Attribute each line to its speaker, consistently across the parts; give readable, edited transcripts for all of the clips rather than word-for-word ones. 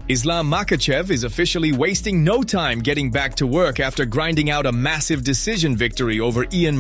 Speaker 1: Islam Makhachev is officially wasting no time getting back to work after grinding out a massive decision victory over Ian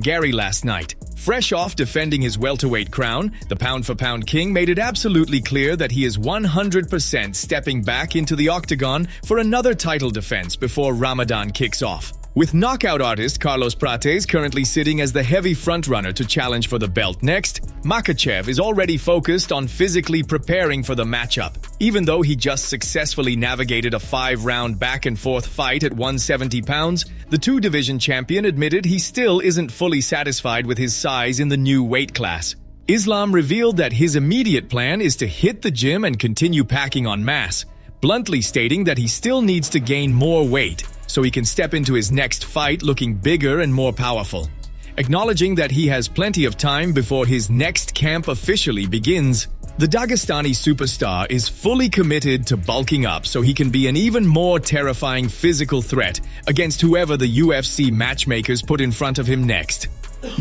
Speaker 1: Garry last night. Fresh off defending his welterweight crown, the pound-for-pound king made it absolutely clear that he is 100% stepping back into the octagon for another title defense before Ramadan kicks off. With knockout artist Carlos Prates currently sitting as the heavy frontrunner to challenge for the belt next, Makhachev is already focused on physically preparing for the matchup. Even though he just successfully navigated a 5-round back-and-forth fight at 170 pounds, the two-division champion admitted he still isn't fully satisfied with his size in the new weight class. Islam revealed that his immediate plan is to hit the gym and continue packing on mass, bluntly stating that he still needs to gain more weight so he can step into his next fight looking bigger and more powerful. Acknowledging that he has plenty of time before his next camp officially begins, the Dagestani superstar is fully committed to bulking up so he can be an even more terrifying physical threat against whoever the UFC matchmakers put in front of him next.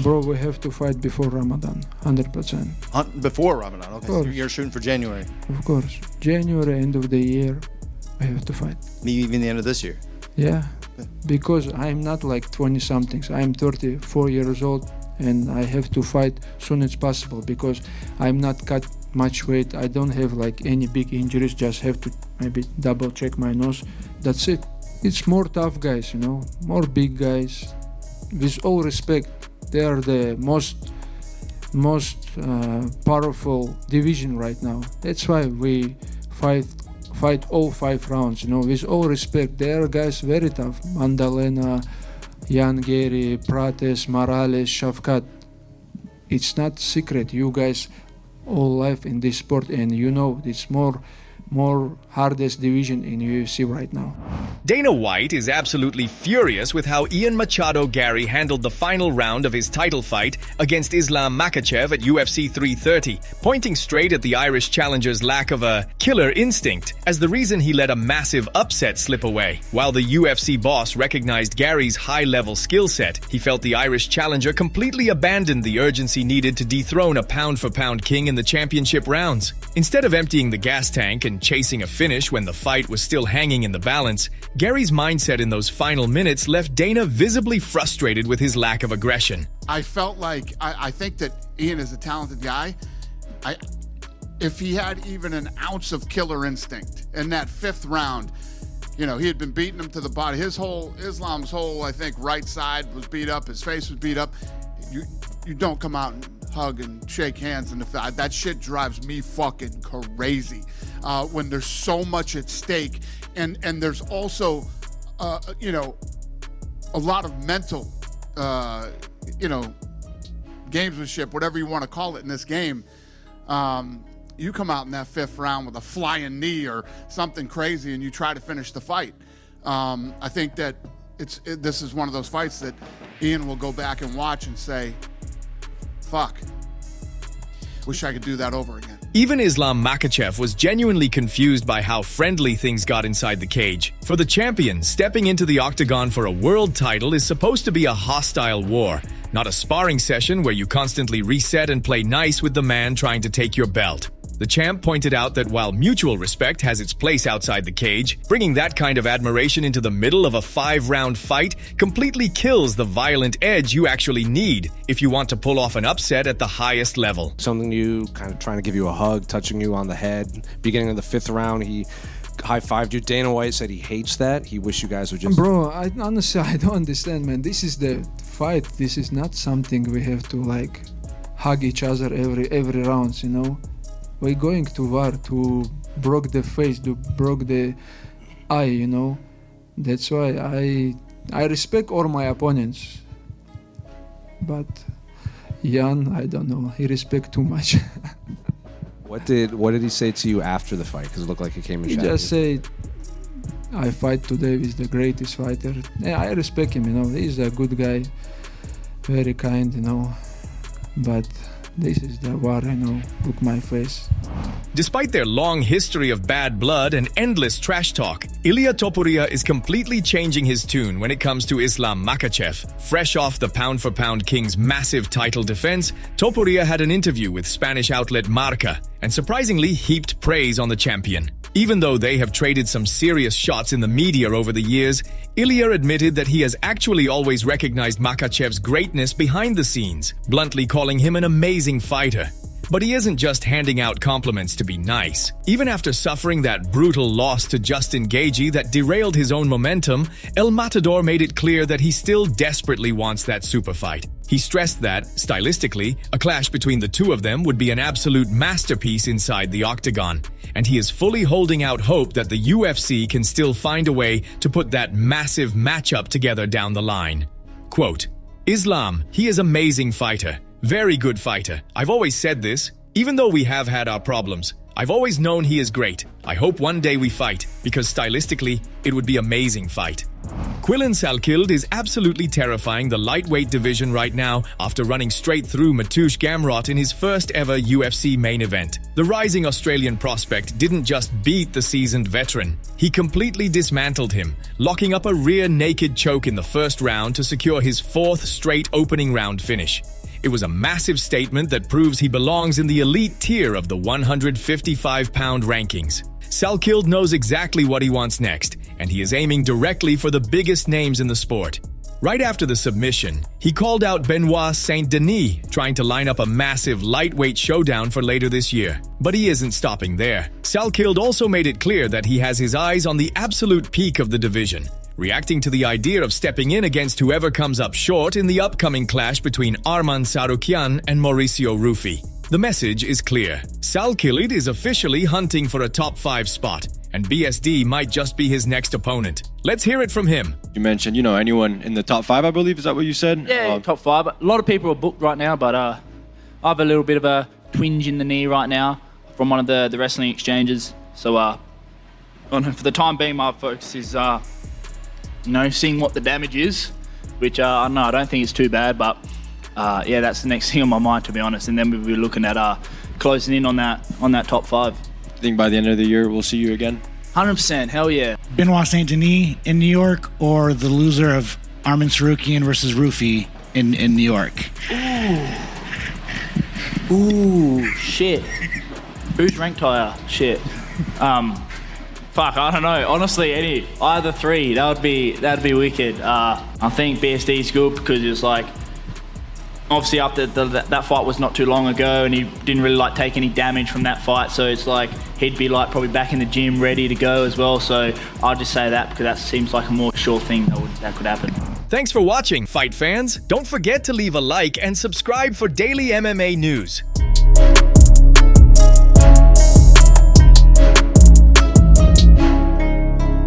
Speaker 2: Bro, we have to fight before Ramadan, 100%.
Speaker 3: Before Ramadan, okay. So you're shooting for January.
Speaker 2: Of course. January, end of the year, we have to fight.
Speaker 3: Maybe even the end of this year?
Speaker 2: Yeah, because I'm not like 20-somethings. I'm 34 years old and I have to fight soon as possible because I'm not cut much weight. I don't have like any big injuries, just have to maybe double check my nose. That's it. It's more tough guys, you know, more big guys. With all respect, they are the most powerful division right now. That's why we fight all 5 rounds, you know, with all respect. They are guys very tough. Mandalena, Ian Garry, Prates, Morales, Shavkat. It's not secret. You guys all life in this sport and you know it's more hardest division in UFC right now.
Speaker 1: Dana White is absolutely furious with how Ian Garry handled the final round of his title fight against Islam Makhachev at UFC 330, pointing straight at the Irish challenger's lack of a killer instinct as the reason he let a massive upset slip away. While the UFC boss recognized Gary's high-level skill set, he felt the Irish challenger completely abandoned the urgency needed to dethrone a pound-for-pound king in the championship rounds. Instead of emptying the gas tank and chasing a finish when the fight was still hanging in the balance, Gary's mindset in those final minutes left Dana visibly frustrated with his lack of aggression.
Speaker 4: I felt like, I think that Ian is a talented guy. If he had even an ounce of killer instinct in that 5th round, you know, he had been beating him to the body. Islam's whole, I think, right side was beat up, his face was beat up. You don't come out and hug and shake hands in the fight. That shit drives me fucking crazy when there's so much at stake, and there's also you know, a lot of mental you know, gamesmanship, whatever you want to call it in this game. You come out in that 5th round with a flying knee or something crazy and you try to finish the fight. I think that this is one of those fights that Ian will go back and watch and say, fuck, wish I could do that over again.
Speaker 1: Even Islam Makhachev was genuinely confused by how friendly things got inside the cage. For the champion, stepping into the octagon for a world title is supposed to be a hostile war, not a sparring session where you constantly reset and play nice with the man trying to take your belt. The champ pointed out that while mutual respect has its place outside the cage, bringing that kind of admiration into the middle of a 5-round fight completely kills the violent edge you actually need if you want to pull off an upset at the highest level.
Speaker 5: Something new, kind of trying to give you a hug, touching you on the head. Beginning of the 5th round, he high-fived you. Dana White said he hates that. He wished you guys would just...
Speaker 2: Bro, honestly, I don't understand, man. This is the fight. This is not something we have to, like, hug each other every round, you know? We're going to war to broke the face, to broke the eye, you know. That's why I respect all my opponents. But Jan, I don't know, he respect too much.
Speaker 5: What did he say to you after the fight? Because it looked like he came and
Speaker 2: He
Speaker 5: shot
Speaker 2: just
Speaker 5: you.
Speaker 2: said, I fight today with the greatest fighter. Yeah, I respect him, you know. He's a good guy, very kind, you know. But this is the war, you know, look my face.
Speaker 1: Despite their long history of bad blood and endless trash talk, Ilia Topuria is completely changing his tune when it comes to Islam Makhachev. Fresh off the pound-for-pound king's massive title defense, Topuria had an interview with Spanish outlet Marca and surprisingly heaped praise on the champion. Even though they have traded some serious shots in the media over the years, Ilia admitted that he has actually always recognized Makhachev's greatness behind the scenes, bluntly calling him an amazing fighter. But he isn't just handing out compliments to be nice. Even after suffering that brutal loss to Justin Gaethje that derailed his own momentum, El Matador made it clear that he still desperately wants that super fight. He stressed that, stylistically, a clash between the two of them would be an absolute masterpiece inside the octagon, and he is fully holding out hope that the UFC can still find a way to put that massive matchup together down the line. Quote, "Islam, he is amazing fighter. Very good fighter. I've always said this. Even though we have had our problems, I've always known he is great. I hope one day we fight, because stylistically, it would be amazing fight." Quillan Salkilld is absolutely terrifying the lightweight division right now after running straight through Mateusz Gamrot in his first ever UFC main event. The rising Australian prospect didn't just beat the seasoned veteran. He completely dismantled him, locking up a rear naked choke in the first round to secure his fourth straight opening round finish. It was a massive statement that proves he belongs in the elite tier of the 155-pound rankings. Salkilld knows exactly what he wants next, and he is aiming directly for the biggest names in the sport. Right after the submission, he called out Benoit Saint Denis, trying to line up a massive lightweight showdown for later this year. But he isn't stopping there. Salkilld also made it clear that he has his eyes on the absolute peak of the division, reacting to the idea of stepping in against whoever comes up short in the upcoming clash between Arman Tsarukyan and Mauricio Rufy. The message is clear. Salkilld is officially hunting for a top 5 spot, and BSD might just be his next opponent. Let's hear it from him.
Speaker 6: You mentioned, anyone in the top 5, I believe. Is that what you said?
Speaker 7: Yeah, top 5. A lot of people are booked right now, but I have a little bit of a twinge in the knee right now from one of the wrestling exchanges. So for the time being, my focus is seeing what the damage is, which I don't think it's too bad, but that's the next thing on my mind, to be honest. And then we'll be looking at closing in on that top 5.
Speaker 6: I think by the end of the year we'll see you again.
Speaker 7: 100%, hell yeah.
Speaker 8: Benoit Saint Denis in New York, or the loser of Arman Tsarukyan versus Rufy in New York?
Speaker 7: Ooh, shit. Who's ranked higher? Shit. Fuck, I don't know. Honestly, either 3. That'd be wicked. I think BSD's good because it's like, obviously after that fight was not too long ago, and he didn't really take any damage from that fight. So it's like he'd be probably back in the gym, ready to go as well. So I'll just say that because that seems like a more sure thing that could happen.
Speaker 1: Thanks for watching, fight fans. Don't forget to leave a like and subscribe for daily MMA news.